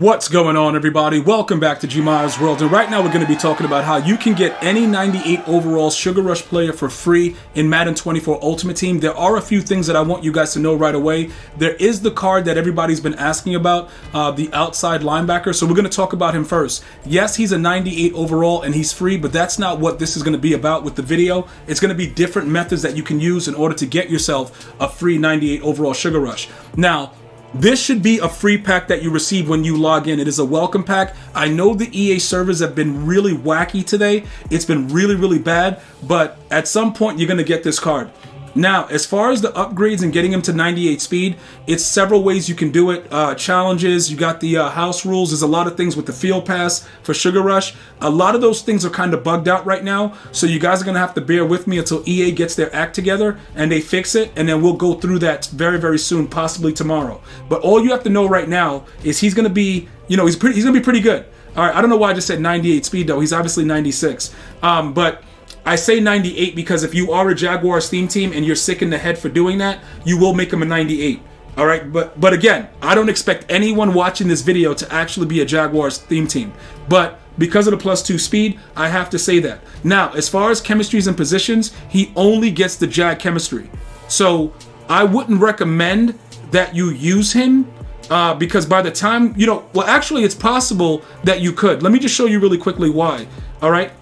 What's going on, everybody? Welcome back to GmiasWorld, and right now we're going to be talking about how you can get any 98 overall Sugar Rush player for free in Madden 24 Ultimate Team. There are a few things that I want you guys to know right away. There is the card that everybody's been asking about, the outside linebacker, so we're going to talk about him first. Yes, he's a 98 overall and he's free, but that's not what this is going to be about with the video. It's going to be different methods that you can use in order to get yourself a free 98 overall Sugar Rush. Now, this should be a free pack that you receive when you log in. It is a welcome pack. I know the EA servers have been really wacky today. It's been really bad, but at some point you're going to get this card. Now, as far as the upgrades and getting them to 98 speed, it's several ways you can do it. Challenges, you got the house rules. There's a lot of things with the field pass for Sugar Rush. A lot of those things are kind of bugged out right now, so you guys are going to have to bear with me until EA gets their act together and they fix it, and then we'll go through that very soon, possibly tomorrow. But all you have to know right now is he's going to be, he's going to be pretty good. All right, I don't know why I just said 98 speed, though. He's obviously 96. But I say 98 because if you are a Jaguars theme team and you're sick in the head for doing that, you will make him a 98. All right, but again, I don't expect anyone watching this video to actually be a Jaguars theme team. But because of the +2 speed, I have to say that. Now, as far as chemistries and positions, he only gets the Jag chemistry. So I wouldn't recommend that you use him because by the time, well, actually, it's possible that you could. Let me just show you really quickly why. All right.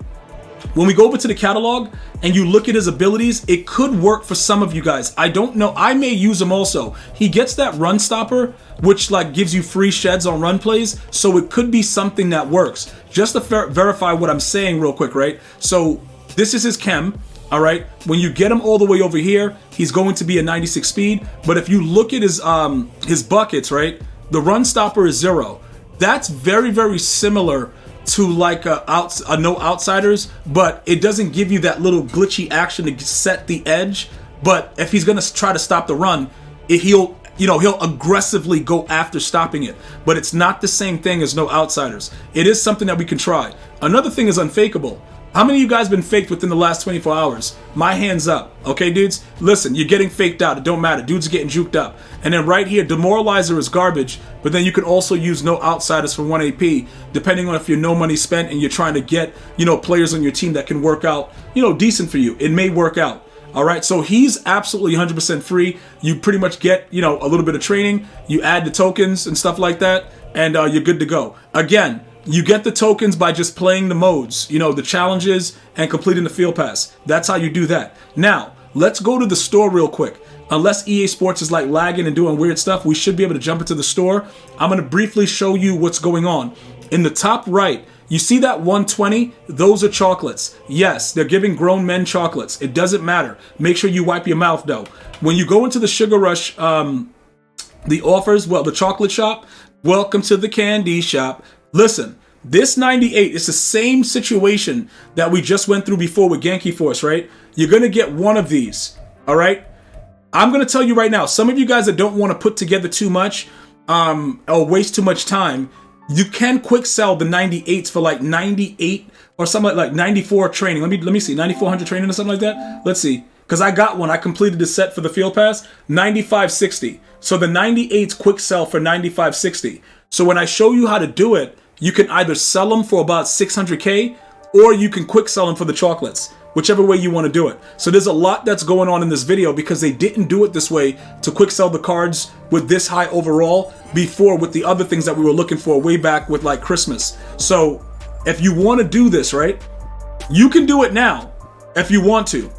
When we go over to the catalog and you look at his abilities, it could work for some of you guys. I don't know. I may use him also. He gets that run stopper, which gives you free sheds on run plays. So it could be something that works. Just to verify what I'm saying real quick, right? So this is his chem, all right? When you get him all the way over here, he's going to be a 96 speed. But if you look at his buckets, right? The run stopper is 0. That's very similar to a no outsiders, but it doesn't give you that little glitchy action to set the edge. But if he's gonna try to stop the run, he'll aggressively go after stopping it. But it's not the same thing as no outsiders. It is something that we can try. Another thing is unfakeable. How many of you guys been faked within the last 24 hours? My hands up. Okay, dudes? Listen, you're getting faked out. It don't matter. Dudes are getting juked up. And then right here, Demoralizer is garbage, but then you can also use no outsiders for 1 AP, depending on if you're no money spent and you're trying to get, players on your team that can work out, decent for you. It may work out. All right, so he's absolutely 100% free. You pretty much get, a little bit of training. You add the tokens and stuff like that, and you're good to go. Again, you get the tokens by just playing the modes, the challenges and completing the field pass. That's how you do that. Now, let's go to the store real quick. Unless EA Sports is lagging and doing weird stuff, we should be able to jump into the store. I'm going to briefly show you what's going on. In the top right, you see that 120? Those are chocolates. Yes, they're giving grown men chocolates. It doesn't matter. Make sure you wipe your mouth, though. When you go into the Sugar Rush, the offers, the chocolate shop, welcome to the candy shop. Listen, this 98 is the same situation that we just went through before with Genki Force, right? You're going to get one of these, all right? I'm going to tell you right now, some of you guys that don't want to put together too much or waste too much time, you can quick sell the 98s for 98 or something like 94 training. Let me see, 9400 training or something like that. Let's see, because I got one. I completed the set for the field pass, 9560. So the 98s quick sell for 9560. So when I show you how to do it, you can either sell them for about 600K or you can quick sell them for the chocolates, whichever way you want to do it. So there's a lot that's going on in this video because they didn't do it this way to quick sell the cards with this high overall before with the other things that we were looking for way back with Christmas. So if you want to do this, right, you can do it now if you want to.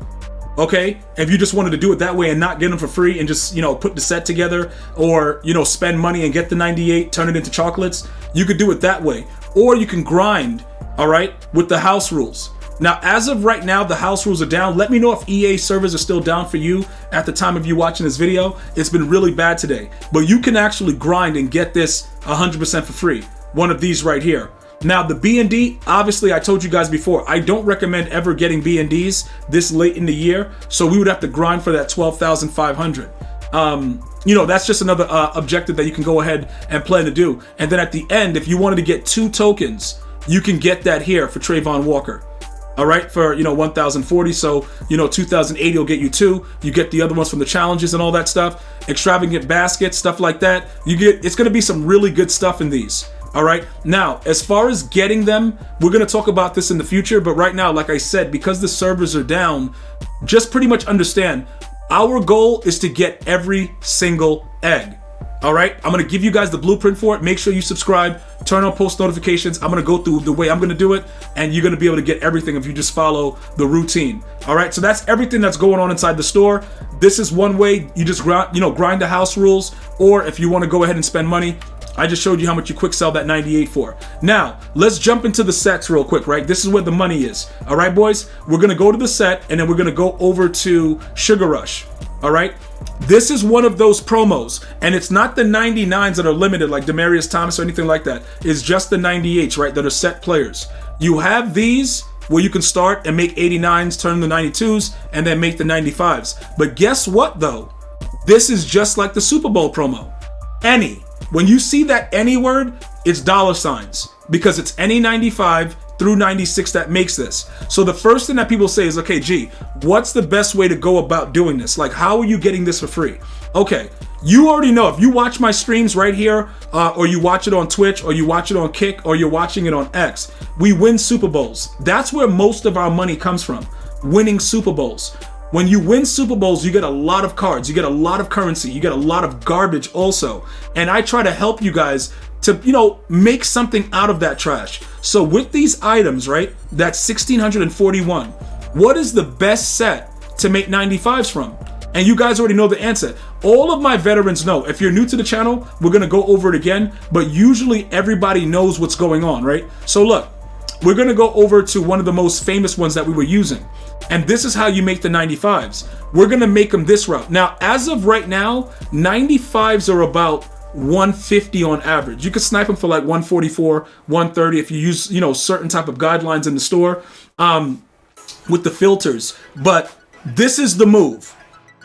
Okay, if you just wanted to do it that way and not get them for free and just, put the set together or, spend money and get the 98, turn it into chocolates, you could do it that way. Or you can grind, all right, with the house rules. Now, as of right now, the house rules are down. Let me know if EA servers are still down for you at the time of you watching this video. It's been really bad today, but you can actually grind and get this 100% for free. One of these right here. Now, the B&D, obviously, I told you guys before, I don't recommend ever getting B&Ds this late in the year, so we would have to grind for that 12,500. That's just another objective that you can go ahead and plan to do. And then at the end, if you wanted to get 2 tokens, you can get that here for Trayvon Walker. All right, for 1,040, so 2,080 will get you 2. You get the other ones from the challenges and all that stuff. Extravagant baskets, stuff like that. It's going to be some really good stuff in these. All right. Now, as far as getting them, we're going to talk about this in the future. But right now, like I said, because the servers are down, just pretty much understand our goal is to get every single egg. All right. I'm going to give you guys the blueprint for it. Make sure you subscribe, turn on post notifications. I'm going to go through the way I'm going to do it, and you're going to be able to get everything if you just follow the routine. All right. So that's everything that's going on inside the store. This is one way you just grind the house rules, or if you want to go ahead and spend money, I just showed you how much you quick sell that 98 for. Now, let's jump into the sets real quick, right? This is where the money is. All right, boys? We're going to go to the set, and then we're going to go over to Sugar Rush. All right? This is one of those promos, and it's not the 99s that are limited like Demaryius Thomas or anything like that. It's just the 98s, right, that are set players. You have these where you can start and make 89s, turn the 92s, and then make the 95s. But guess what, though? This is just like the Super Bowl promo. Any. When you see that any word, it's dollar signs because it's any 95 through 96 that makes this. So the first thing that people say is, okay, G, what's the best way to go about doing this? Like, how are you getting this for free? Okay, you already know. If you watch my streams right here, or you watch it on Twitch, or you watch it on Kick, or you're watching it on X, we win Super Bowls. That's where most of our money comes from, winning Super Bowls. When you win Super Bowls, you get a lot of cards, you get a lot of currency, you get a lot of garbage also. And I try to help you guys to, make something out of that trash. So with these items, right, that's 1641. What is the best set to make 95s from? And you guys already know the answer. All of my veterans know. If you're new to the channel, we're gonna go over it again, but usually everybody knows what's going on, right? So look, we're gonna go over to one of the most famous ones that we were using. And this is how you make the 95s. We're gonna make them this route. Now, as of right now, 95s are about 150 on average. You could snipe them for like 144, 130 if you use, certain type of guidelines in the store with the filters. But this is the move,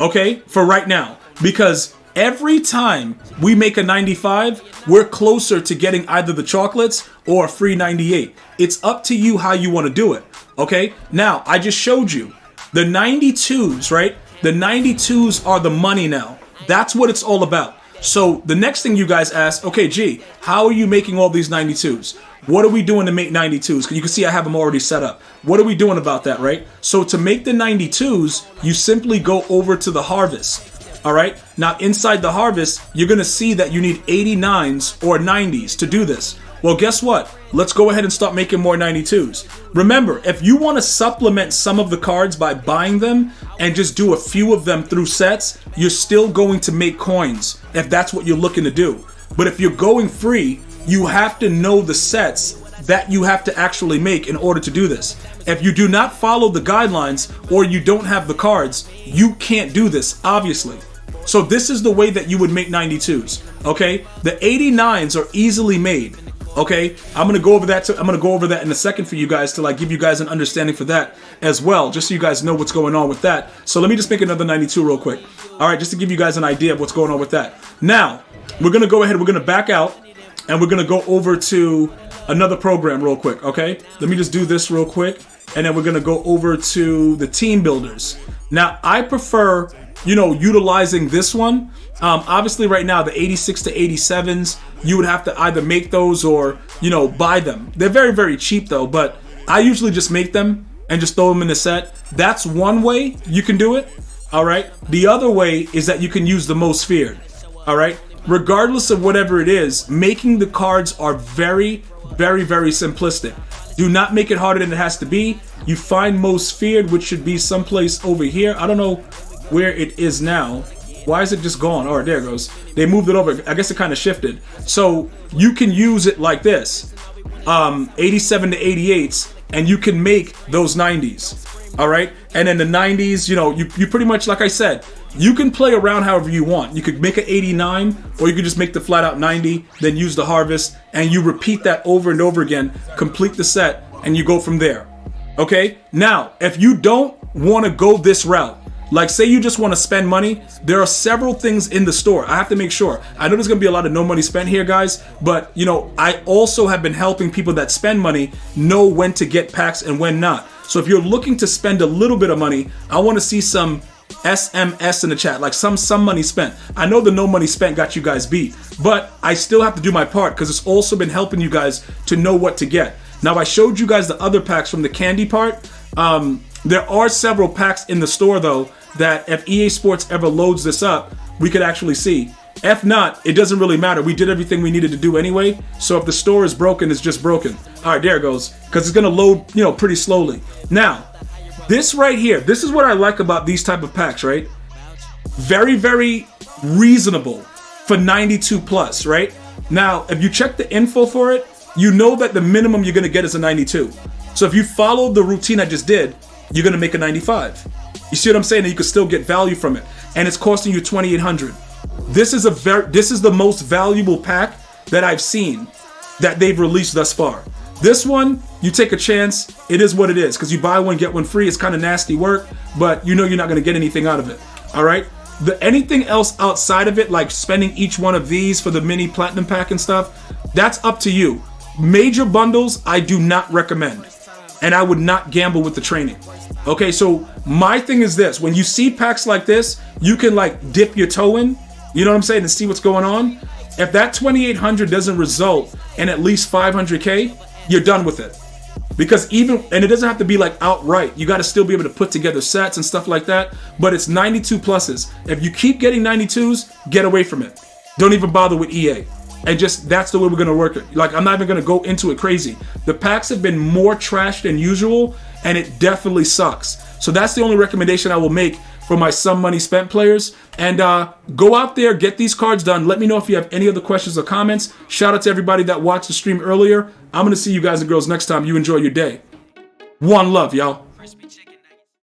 okay, for right now, because every time we make a 95, we're closer to getting either the chocolates or a free 98. It's up to you how you want to do it. Okay, now I just showed you the 92s, right? The 92s are the money now. That's what it's all about. So the next thing you guys ask, okay, G, how are you making all these 92s? What are we doing to make 92s? Because you can see I have them already set up. What are we doing about that, right? So to make the 92s, you simply go over to the harvest. All right, now inside the harvest, you're going to see that you need 89s or 90s to do this. Well, guess what? Let's go ahead and start making more 92s. Remember, if you want to supplement some of the cards by buying them and just do a few of them through sets, you're still going to make coins if that's what you're looking to do. But if you're going free, you have to know the sets that you have to actually make in order to do this. If you do not follow the guidelines or you don't have the cards, you can't do this, obviously. So this is the way that you would make 92s, okay? The 89s are easily made. Okay, I'm gonna go over that in a second for you guys to give you guys an understanding for that as well, just so you guys know what's going on with that. So let me just make another 92 real quick. All right, just to give you guys an idea of what's going on with that. Now, we're gonna go ahead, we're gonna back out, and we're gonna go over to another program real quick, okay? Let me just do this real quick, and then we're gonna go over to the team builders. Now, I prefer, utilizing this one. Obviously right now, the 86 to 87s, you would have to either make those or, buy them. They're very, very cheap though, but I usually just make them and just throw them in the set. That's one way you can do it, all right? The other way is that you can use the most feared, all right? Regardless of whatever it is, making the cards are very, very, very simplistic. Do not make it harder than it has to be. You find most feared, which should be someplace over here. I don't know where it is now. Why is it just gone? Oh, there it goes. They moved it over. I guess it kind of shifted. So you can use it like this. 87 to 88s, and you can make those 90s. All right? And then the 90s, you pretty much, like I said, you can play around however you want. You could make an 89, or you could just make the flat out 90, then use the harvest, and you repeat that over and over again, complete the set, and you go from there. Okay? Now, if you don't want to go this route, like say you just want to spend money, there are several things in the store. I have to make sure. I know there's going to be a lot of no money spent here, guys, but I also have been helping people that spend money know when to get packs and when not. So if you're looking to spend a little bit of money, I want to see some SMS in the chat, like some money spent. I know the no money spent got you guys beat, but I still have to do my part because it's also been helping you guys to know what to get. Now I showed you guys the other packs from the candy part. There are several packs in the store though that if EA Sports ever loads this up, we could actually see. If not, it doesn't really matter. We did everything we needed to do anyway. So if the store is broken, it's just broken. All right, there it goes. Because it's going to load, pretty slowly. Now, this right here, this is what I like about these type of packs, right? Very, very reasonable for 92 plus, right? Now, if you check the info for it, you know that the minimum you're going to get is a 92. So if you follow the routine I just did, you're going to make a 95. You see what I'm saying? And you can still get value from it. And it's costing you 2,800. This is the most valuable pack that I've seen that they've released thus far. This one, you take a chance. It is what it is because you buy one get one free. It's kind of nasty work, but you know you're not going to get anything out of it. All right. Anything else outside of it, like spending each one of these for the mini platinum pack and stuff, that's up to you. Major bundles, I do not recommend, and I would not gamble with the training. Okay, so my thing is this: when you see packs like this, you can like dip your toe in. You know what I'm saying? And see what's going on. If that 2,800 doesn't result in at least 500K, you're done with it. Because and it doesn't have to be like outright. You got to still be able to put together sets and stuff like that. But it's 92 pluses. If you keep getting 92s, get away from it. Don't even bother with EA. And that's the way we're going to work it. Like, I'm not even going to go into it crazy. The packs have been more trash than usual, and it definitely sucks. So that's the only recommendation I will make for my some money spent players. And go out there, get these cards done. Let me know if you have any other questions or comments. Shout out to everybody that watched the stream earlier. I'm going to see you guys and girls next time. You enjoy your day. One love, y'all.